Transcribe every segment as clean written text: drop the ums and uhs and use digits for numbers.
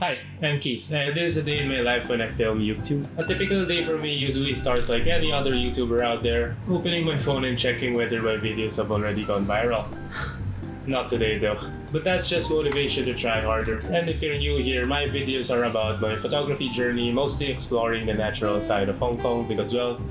Hi, I'm Keith, and this is a day in my life when I film YouTube. A typical day for me usually starts like any other YouTuber out there, opening my phone and checking whether my videos have already gone viral. Not today though, but that's just motivation to try harder. And if you're new here, my videos are about my photography journey, mostly exploring the natural side of Hong Kong because, well,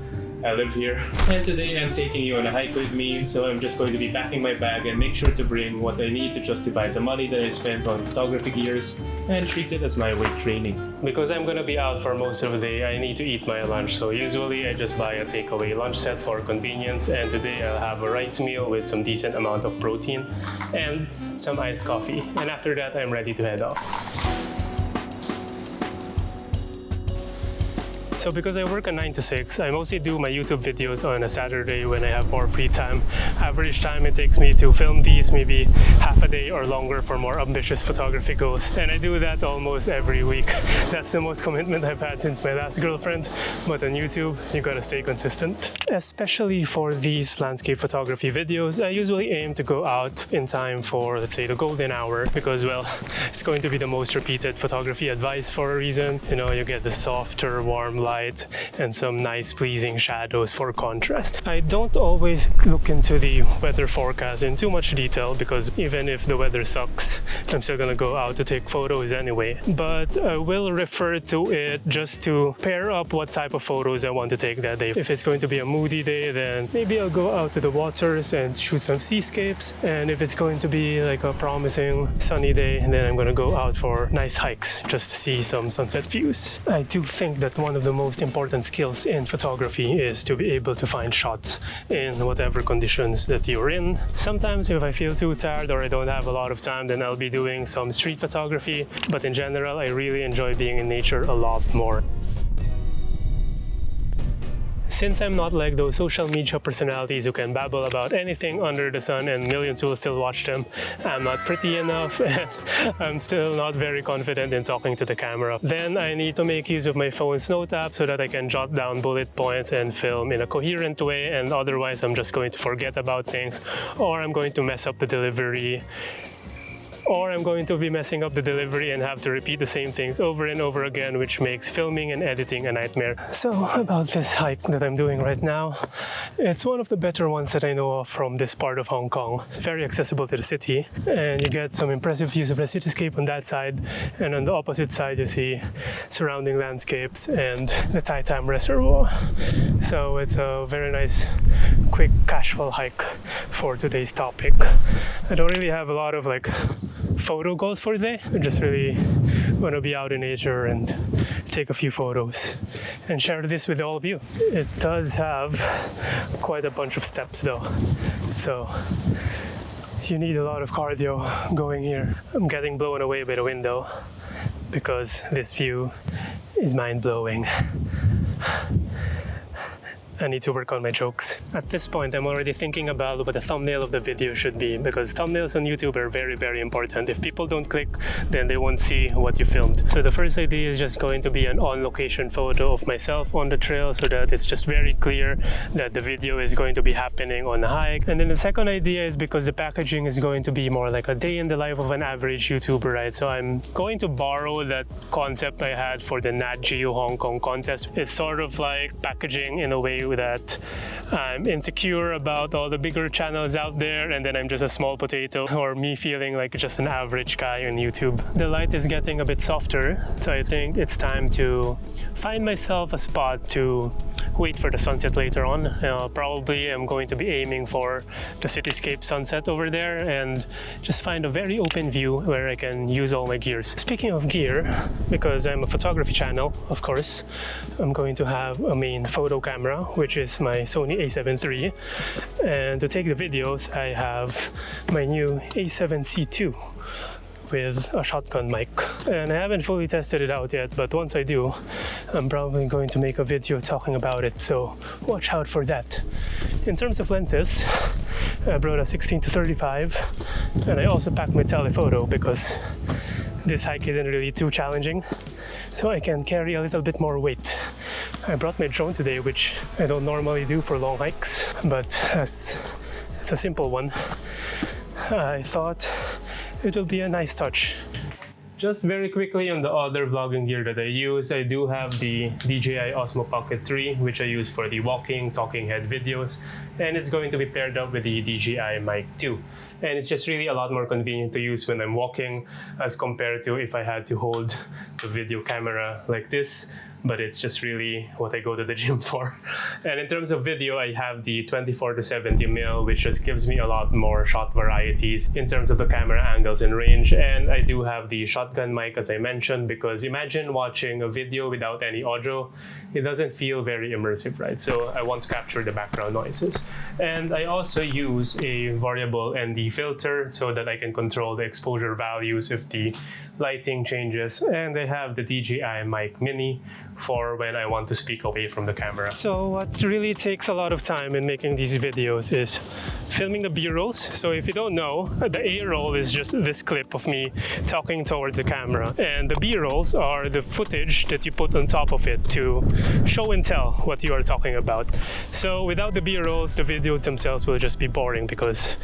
I live here. And today I'm taking you on a hike with me, so I'm just going to be packing my bag and make sure to bring what I need to justify the money that I spent on photography gears and treat it as my weight training. Because I'm gonna be out for most of the day, I need to eat my lunch, so usually I just buy a takeaway lunch set for convenience, and today I'll have a rice meal with some decent amount of protein and some iced coffee. And after that, I'm ready to head off. So because I work a 9 to 6, I mostly do my YouTube videos on a Saturday when I have more free time. Average time it takes me to film these maybe half a day or longer for more ambitious photography goals. And I do that almost every week. That's the most commitment I've had since my last girlfriend. But on YouTube, you gotta stay consistent. Especially for these landscape photography videos, I usually aim to go out in time for, let's say, the golden hour because, well, it's going to be the most repeated photography advice for a reason. You know, you get the softer, warm light and some nice pleasing shadows for contrast. I don't always look into the weather forecast in too much detail because even if the weather sucks, I'm still gonna go out to take photos anyway. But I will refer to it just to pair up what type of photos I want to take that day. If it's going to be a moody day, then maybe I'll go out to the waters and shoot some seascapes. And if it's going to be like a promising sunny day, then I'm gonna go out for nice hikes just to see some sunset views. I do think that one of the most important skills in photography is to be able to find shots in whatever conditions that you're in. Sometimes if I feel too tired or I don't have a lot of time, then I'll be doing some street photography, but in general I really enjoy being in nature a lot more. Since I'm not like those social media personalities who can babble about anything under the sun and millions will still watch them, I'm not pretty enough and I'm still not very confident in talking to the camera. Then I need to make use of my phone's note app so that I can jot down bullet points and film in a coherent way, and otherwise I'm just going to forget about things, or I'm going to mess up the delivery, or I'm going to be messing up the delivery and have to repeat the same things over and over again, which makes filming and editing a nightmare. So about this hike that I'm doing right now, it's one of the better ones that I know of from this part of Hong Kong. It's very accessible to the city and you get some impressive views of the cityscape on that side, and on the opposite side you see surrounding landscapes and the Tai Tam Reservoir. So it's a very nice, quick, casual hike for today's topic. I don't really have a lot of photo goals for today. I just really want to be out in nature and take a few photos and share this with all of you. It does have quite a bunch of steps though, so you need a lot of cardio going here. I'm getting blown away by the window because this view is mind-blowing. I need to work on my jokes. At this point, I'm already thinking about what the thumbnail of the video should be, because thumbnails on YouTube are very, very important. If people don't click, then they won't see what you filmed. So the first idea is just going to be an on-location photo of myself on the trail so that it's just very clear that the video is going to be happening on a hike. And then the second idea is because the packaging is going to be more like a day in the life of an average YouTuber, right? So I'm going to borrow that concept I had for the Nat Geo Hong Kong contest. It's sort of like packaging in a way that I'm insecure about all the bigger channels out there and then I'm just a small potato, or me feeling like just an average guy on YouTube. The light is getting a bit softer, so I think it's time to find myself a spot to wait for the sunset later on. Probably I'm going to be aiming for the cityscape sunset over there and just find a very open view where I can use all my gears. Speaking of gear, because I'm a photography channel, of course, I'm going to have a main photo camera, which is my Sony a7 III, and to take the videos I have my new a7C II with a shotgun mic, and I haven't fully tested it out yet, but once I do, I'm probably going to make a video talking about it, so watch out for that. In terms of lenses, I brought a 16-35, and I also packed my telephoto because this hike isn't really too challenging, so I can carry a little bit more weight. I brought my drone today, which I don't normally do for long hikes, but as it's a simple one, I thought it will be a nice touch. Just very quickly on the other vlogging gear that I use, I do have the DJI Osmo Pocket 3, which I use for the walking, talking head videos, and it's going to be paired up with the DJI Mic 2. And it's just really a lot more convenient to use when I'm walking as compared to if I had to hold the video camera like this, but it's just really what I go to the gym for. And in terms of video, I have the 24 to 70mm, which just gives me a lot more shot varieties in terms of the camera angles and range. And I do have the shotgun mic, as I mentioned, because imagine watching a video without any audio. It doesn't feel very immersive, right? So I want to capture the background noises. And I also use a variable ND filter so that I can control the exposure values if the lighting changes. And I have the DJI Mic Mini for when I want to speak away from the camera. So what really takes a lot of time in making these videos is filming the B-rolls. So if you don't know, the A-roll is just this clip of me talking towards the camera, and the B-rolls are the footage that you put on top of it to show and tell what you are talking about. So without the B-rolls, the videos themselves will just be boring because,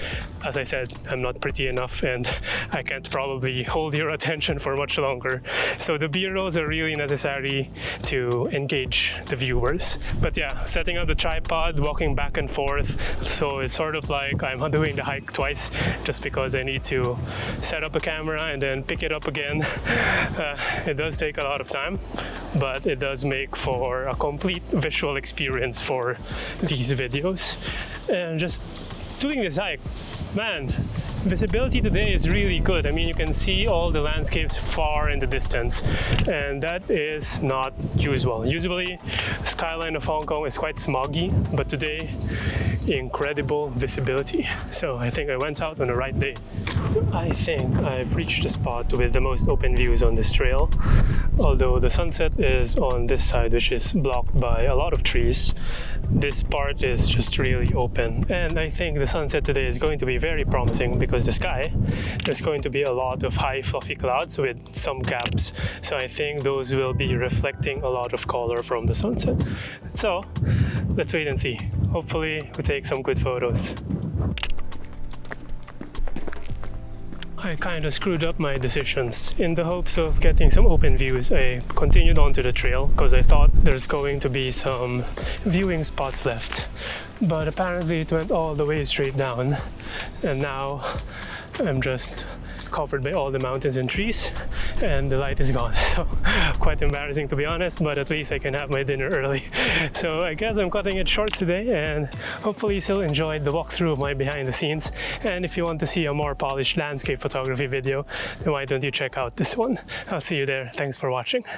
as I said, I'm not pretty enough and I can't probably hold your attention for much longer. So the B-rolls are really necessary to engage the viewers. But yeah, setting up the tripod, walking back and forth, so it's sort of like I'm doing the hike twice just because I need to set up a camera and then pick it up again. It does take a lot of time, but it does make for a complete visual experience for these videos. And just doing this hike, man, visibility today is really good. I mean, you can see all the landscapes far in the distance, and that is not usual. Usually, skyline of Hong Kong is quite smoggy, but today, incredible visibility. So I think I went out on the right day. So I think I've reached the spot with the most open views on this trail. Although the sunset is on this side, which is blocked by a lot of trees, this part is just really open. And I think the sunset today is going to be very promising because the sky, there's going to be a lot of high fluffy clouds with some gaps. So I think those will be reflecting a lot of color from the sunset. So let's wait and see. Hopefully we take some good photos. I kind of screwed up my decisions. In the hopes of getting some open views, I continued onto the trail because I thought there's going to be some viewing spots left. But apparently it went all the way straight down, and now I'm just covered by all the mountains and trees and the light is gone. So quite embarrassing, to be honest, but at least I can have my dinner early. So I guess I'm cutting it short today, and hopefully you still enjoyed the walkthrough of my behind the scenes. And if you want to see a more polished landscape photography video, then why don't you check out this one? I'll see you there. Thanks for watching.